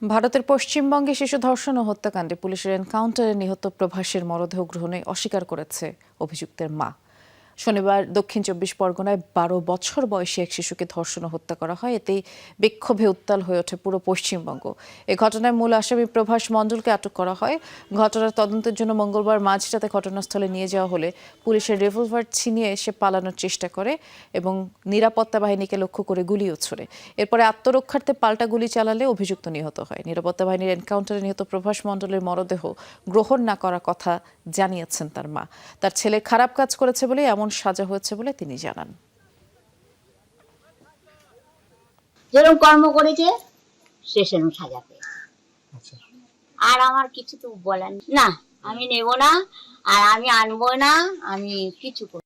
ভারতের পশ্চিমবঙ্গে শিশু ধর্ষণ ও হত্যাকাণ্ডে পুলিশের এনকাউন্টারে নিহত প্রভাসের মরদেহ গ্রহণে অস্বীকার করেছে অভিযুক্তের মা। শনিবার দক্ষিণ ২৪ পরগনায় ১২ বছর বয়সী এক শিশুকে ধর্ষণ ও হত্যা করা হয়। এতেই বিক্ষোভে উত্তাল হয়ে ওঠে পুরো পশ্চিমবঙ্গ। এ ঘটনায় মূল আসামি প্রভাস মণ্ডলকে আটক করা হয়। ঘটনার তদন্তের জন্য মঙ্গলবার মাঝরাতে ঘটনাস্থলে নিয়ে যাওয়া হলে পুলিশের রিভলভার ছিনিয়ে এসে পালানোর চেষ্টা করে এবং নিরাপত্তা বাহিনীকে লক্ষ্য করে গুলিও ছোড়ে। এরপরে আত্মরক্ষার্থে পাল্টা গুলি চালালে অভিযুক্ত নিহত হয়। নিরাপত্তা বাহিনীর এনকাউন্টারে নিহত প্রভাস মণ্ডলের মরদেহ গ্রহণ না করার কথা জানিয়েছেন তার মা। তার ছেলে খারাপ কাজ করেছে বলে এমন সাজা হয়েছে বলে তিনি জানান। যেরকম কর্ম করেছে সে সেরকম সাজা পেয়েছে। আর আমার কিছু তো বলার নেই। না, আমি নেব না, আর আমি আনবো না, আমি কিছু করব না।